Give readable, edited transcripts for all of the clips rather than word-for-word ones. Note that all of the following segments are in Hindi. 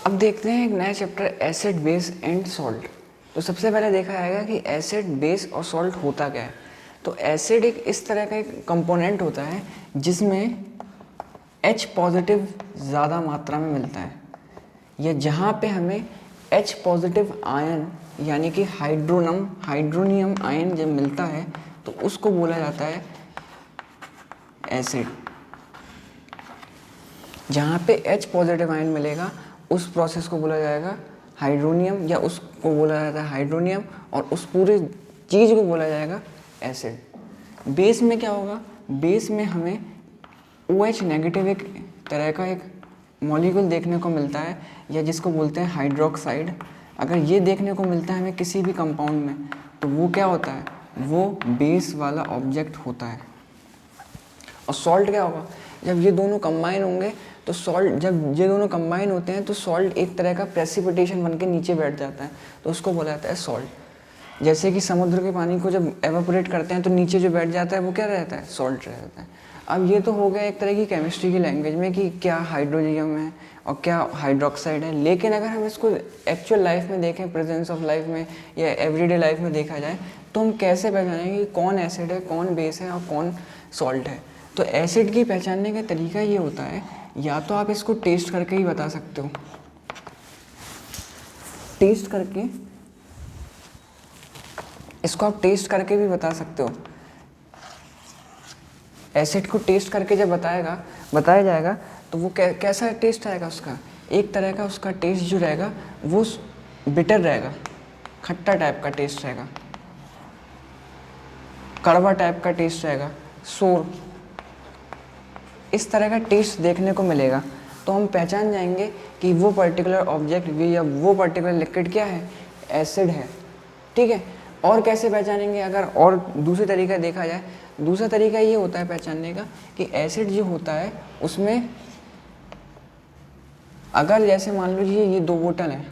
अब देखते हैं एक नया chapter acid base and salt. तो सबसे पहले देखा जाएगा कि एसिड बेस और सॉल्ट होता क्या है। तो एसिड एक इस तरह का एक कंपोनेंट होता है जिसमें H पॉजिटिव ज़्यादा मात्रा में मिलता है, या जहाँ पे हमें H पॉजिटिव आयन यानी कि हाइड्रोनियम आयन जब मिलता है तो उसको बोला जाता है एसिड। जहाँ पे H पॉजिटिव आयन मिलेगा उस प्रोसेस को बोला जाएगा हाइड्रोनियम, या उसको बोला जाता है हाइड्रोनियम, और उस पूरे चीज़ को बोला जाएगा एसिड। बेस में क्या होगा, बेस में हमें OH नेगेटिव एक तरह का एक मॉलिक्यूल देखने को मिलता है, या जिसको बोलते हैं हाइड्रोक्साइड। अगर ये देखने को मिलता है हमें किसी भी कंपाउंड में तो वो क्या होता है, वो बेस वाला ऑब्जेक्ट होता है। और सॉल्ट क्या होगा, जब ये दोनों कंबाइन होंगे तो सॉल्ट, जब ये दोनों कंबाइन होते हैं तो सॉल्ट एक तरह का प्रेसिपिटेशन बन के नीचे बैठ जाता है, तो उसको बोला जाता है सॉल्ट। जैसे कि समुद्र के पानी को जब एवापोरेट करते हैं तो नीचे जो बैठ जाता है वो क्या रहता है, सॉल्ट रहता है। अब ये तो हो गया एक तरह की केमिस्ट्री की लैंग्वेज में कि क्या हाइड्रोजन है और क्या हाइड्रोक्साइड है। लेकिन अगर हम इसको एक्चुअल लाइफ में देखें, प्रेजेंस ऑफ लाइफ में या एवरीडे लाइफ में देखा जाए, तो हम कैसे पहचानेंगे कि कौन एसिड है, कौन बेस है और कौन सॉल्ट है। तो एसिड की पहचानने का तरीका ये होता है, या तो आप इसको टेस्ट करके ही बता सकते हो, टेस्ट करके, इसको आप टेस्ट करके भी बता सकते हो। एसिड को टेस्ट करके जब बताया जाएगा तो वो कैसा टेस्ट आएगा उसका, एक तरह का उसका टेस्ट जो रहेगा वो बिटर रहेगा, खट्टा टाइप का टेस्ट रहेगा, कड़वा टाइप का टेस्ट रहेगा, सोर, इस तरह का टेस्ट देखने को मिलेगा। तो हम पहचान जाएंगे कि वो पर्टिकुलर ऑब्जेक्ट भी या वो पर्टिकुलर लिक्विड क्या है, एसिड है। ठीक है। और कैसे पहचानेंगे, अगर और दूसरे तरीका देखा जाए, दूसरा तरीका ये होता है पहचानने का कि एसिड जो होता है उसमें अगर जैसे मान लीजिए ये दो बोतल है,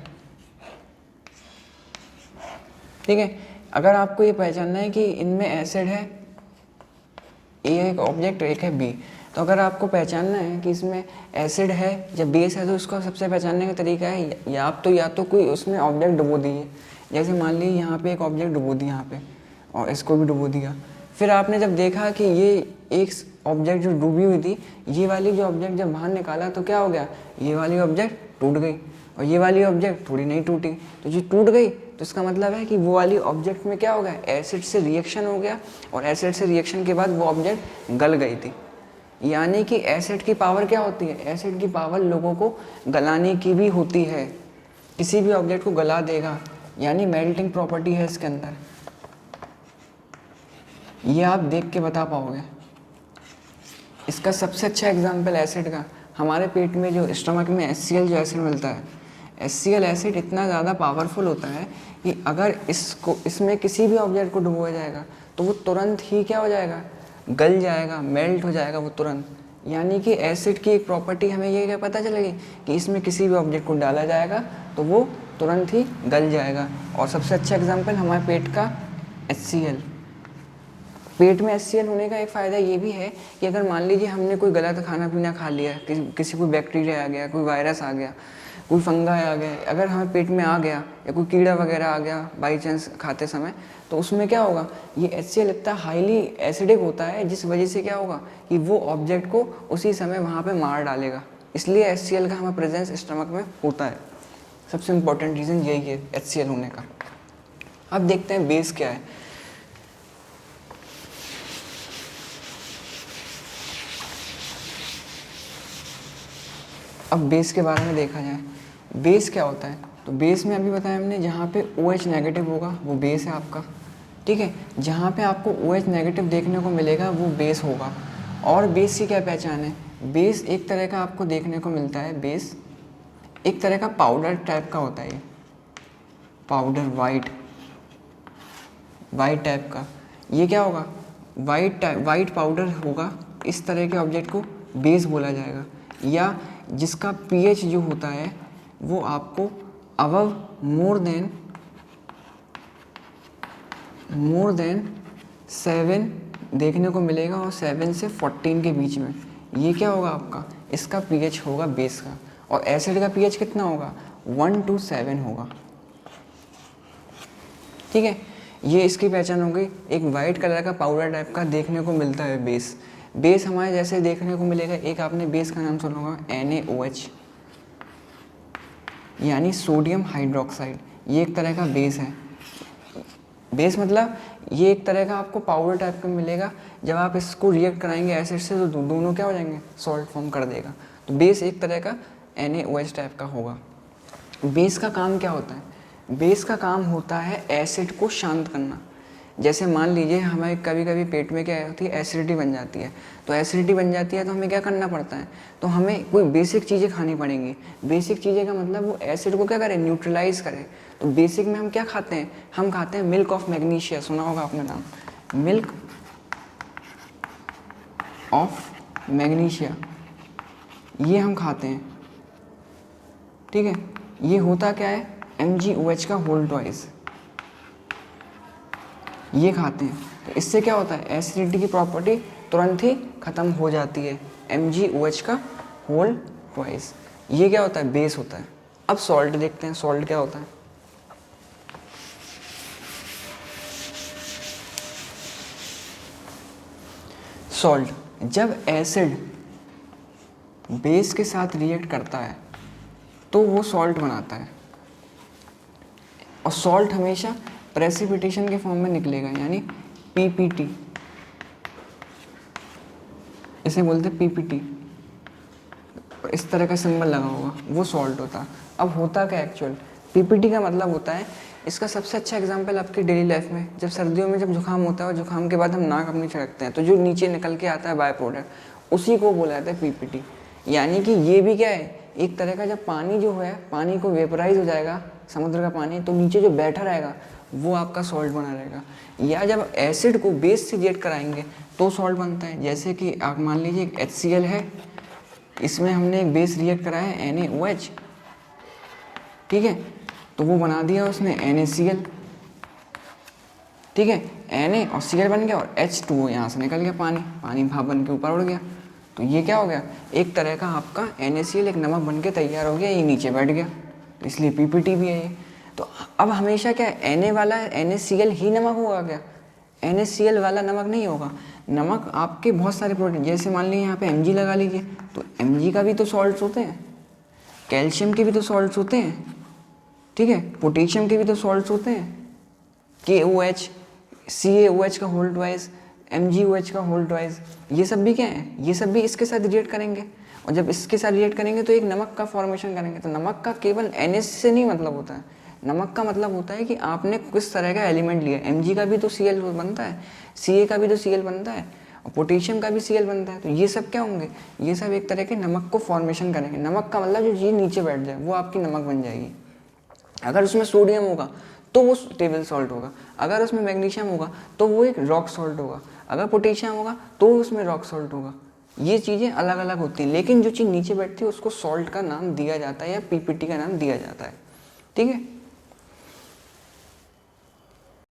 ठीक है, अगर आपको ये पहचानना है कि इनमें एसिड है, ए एक ऑब्जेक्ट एक है बी, तो अगर आपको पहचानना है कि इसमें एसिड है या बेस है तो इसको सबसे पहचानने का तरीका है या तो कोई उसमें ऑब्जेक्ट डुबो दिए। जैसे मान लीजिए यहाँ पे एक ऑब्जेक्ट डुबो दिया यहाँ पे और इसको भी डुबो दिया, फिर आपने जब देखा कि ये एक ऑब्जेक्ट जो डूबी हुई थी, ये वाली जो ऑब्जेक्ट जब बाहर निकाला तो क्या हो गया, ये वाली ऑब्जेक्ट टूट गई और ये वाली ऑब्जेक्ट थोड़ी नहीं टूटी। तो ये टूट गई तो इसका मतलब है कि वो वाली ऑब्जेक्ट में क्या हो गया, एसिड से रिएक्शन हो गया, और एसिड से रिएक्शन के बाद वो ऑब्जेक्ट गल गई थी। यानी कि एसिड की पावर क्या होती है, एसिड की पावर लोगों को गलाने की भी होती है, किसी भी ऑब्जेक्ट को गला देगा, यानी मेल्टिंग प्रॉपर्टी है इसके अंदर। ये आप देख के बता पाओगे। इसका सबसे अच्छा एग्जांपल एसिड का, हमारे पेट में जो स्टमक में HCl जो एसिड मिलता है, HCl एसिड इतना ज़्यादा पावरफुल होता है कि अगर इसमें किसी भी ऑब्जेक्ट को डुबोया जाएगा तो वो तुरंत ही क्या हो जाएगा, गल जाएगा, मेल्ट हो जाएगा वो तुरंत। यानी कि एसिड की एक प्रॉपर्टी हमें ये क्या पता चलेगी कि इसमें किसी भी ऑब्जेक्ट को डाला जाएगा तो वो तुरंत ही गल जाएगा। और सबसे अच्छा एग्जांपल हमारे पेट का HCl। पेट में HCl होने का एक फ़ायदा ये भी है कि अगर मान लीजिए हमने कोई गलत खाना पीना खा लिया, किसी कोई बैक्टीरिया आ गया, कोई वायरस आ गया, कोई फंगाई आ गया, अगर हमें पेट में आ गया या कोई कीड़ा वगैरह आ गया बाई चांस खाते समय, तो उसमें क्या होगा, ये HCl इतना हाईली एसिडिक होता है जिस वजह से क्या होगा कि वो ऑब्जेक्ट को उसी समय वहाँ पे मार डालेगा। इसलिए HCl का हमें प्रेजेंस स्टमक में होता है। सबसे इम्पोर्टेंट रीज़न यही है HCl होने का। अब देखते हैं बेस क्या है। अब बेस के बारे में देखा जाए, बेस क्या होता है, तो बेस में अभी बताया हमने, जहाँ पे OH नेगेटिव होगा वो बेस है आपका। ठीक है, जहाँ पे आपको OH नेगेटिव देखने को मिलेगा वो बेस होगा। और बेस की क्या पहचान है, बेस एक तरह का आपको देखने को मिलता है, बेस एक तरह का पाउडर टाइप का होता है, ये पाउडर वाइट टाइप का, ये क्या होगा, वाइट पाउडर होगा। इस तरह के ऑब्जेक्ट को बेस बोला जाएगा। या जिसका pH जो होता है वो आपको अबव मोर देन 7 देखने को मिलेगा, और 7 से 14 के बीच में, ये क्या होगा आपका, इसका pH होगा बेस का। और एसिड का पीएच कितना होगा, 1 to 7 होगा। ठीक है, ये इसकी पहचान हो गई। एक वाइट कलर का पाउडर टाइप का देखने को मिलता है बेस। बेस हमारे जैसे देखने को मिलेगा, एक आपने बेस का नाम सुना होगा NaOH, यानी सोडियम हाइड्रोक्साइड। ये एक तरह का बेस है। बेस मतलब ये एक तरह का आपको पाउडर टाइप का मिलेगा। जब आप इसको रिएक्ट कराएंगे एसिड से तो दोनों क्या हो जाएंगे, सॉल्ट फॉर्म कर देगा। तो बेस एक तरह का NaOH टाइप का होगा। बेस का काम क्या होता है, बेस का काम होता है एसिड को शांत करना। जैसे मान लीजिए हमें कभी कभी पेट में क्या होती है, एसिडिटी बन जाती है। तो एसिडिटी बन जाती है तो हमें क्या करना पड़ता है, तो हमें कोई बेसिक चीज़ें खानी पड़ेंगी। बेसिक चीज़ें का मतलब वो एसिड को क्या करें, न्यूट्रलाइज करें। तो बेसिक में हम क्या खाते हैं, हम खाते हैं मिल्क ऑफ मैग्नीशिया, सुना होगा आपने नाम, मिल्क ऑफ मैग्नीशिया, ये हम खाते हैं। ठीक है, ये होता क्या है, MgOH का होल ट्वाइस, ये खाते हैं। तो इससे क्या होता है, एसिडिटी की प्रॉपर्टी तुरंत ही ख़त्म हो जाती है। MgOH का होल ट्वाइस, ये क्या होता है, बेस होता है। अब सॉल्ट देखते हैं, सॉल्ट क्या होता है। सॉल्ट, जब एसिड बेस के साथ रिएक्ट करता है तो वो सॉल्ट बनाता है। और सॉल्ट हमेशा प्रेसिपिटेशन के फॉर्म में निकलेगा, यानी PPT, इसे बोलते हैं PPT। इस तरह का सिंबल लगा होगा, वो सॉल्ट होता है। अब होता क्या एक्चुअल, PPT का मतलब होता है, इसका सबसे अच्छा एग्जांपल आपकी डेली लाइफ में, जब सर्दियों में जब जुकाम होता है और जुकाम के बाद हम नाक अपनी छिड़कते हैं तो जो नीचे निकल के आता है बाय प्रोडक्ट, उसी को बोला जाता है PPT। यानी कि ये भी क्या है, एक तरह का, जब पानी जो है, पानी को वेपराइज हो जाएगा समुद्र का पानी, तो नीचे जो बैठा रहेगा वो आपका सॉल्ट बना रहेगा। या जब एसिड को बेस से रिएक्ट कराएंगे तो सॉल्ट बनता है। जैसे कि आप मान लीजिए एक HCl है, इसमें हमने एक बेस रिएक्ट कराया है NaOH, ठीक है, तो वो बना दिया उसने NaCl। ठीक है, Na और Cl बन गया और H2O यहाँ से निकल गया, पानी, पानी भाप बन के ऊपर उड़ गया। तो ये क्या हो गया, एक तरह का आपका NaCl एक नमक बन के तैयार हो गया, ये नीचे बैठ गया, तो इसलिए PPT भी है ये। तो अब हमेशा क्या है, Na वाला NaCl ही नमक होगा क्या, NaCl वाला नमक नहीं होगा। नमक आपके बहुत सारे प्रोटीन, जैसे मान लीजिए यहाँ पे Mg लगा लीजिए, तो Mg का भी तो सॉल्ट्स होते हैं, कैल्शियम के भी तो सॉल्ट्स होते हैं, ठीक है, पोटेशियम के भी तो सॉल्ट्स होते हैं, KOH, CaOH का होल ट्वाइस, MgOH का होल ट्वाइस, ये सब भी क्या है, ये सब भी इसके साथ रिएक्ट करेंगे। और जब इसके साथ रिएक्ट करेंगे तो एक नमक का फॉर्मेशन करेंगे। तो नमक का केवल NH से नहीं मतलब होता है, नमक का मतलब होता है कि आपने किस तरह का एलिमेंट लिया। Mg का भी तो Cl बनता है, Ca का भी तो Cl बनता है, और पोटेशियम का भी Cl बनता है। तो ये सब क्या होंगे, ये सब एक तरह के नमक को फॉर्मेशन करेंगे। नमक का मतलब जो चीज़ नीचे बैठ जाए वो आपकी नमक बन जाएगी। अगर उसमें सोडियम होगा तो वो टेबल सॉल्ट होगा, अगर उसमें मैग्नीशियम होगा तो वो एक रॉक सॉल्ट होगा, अगर पोटेशियम होगा तो उसमें रॉक सॉल्ट होगा। ये चीज़ें अलग अलग होती हैं, लेकिन जो चीज़ नीचे बैठती है उसको सॉल्ट का नाम दिया जाता है या PPT का नाम दिया जाता है। ठीक है।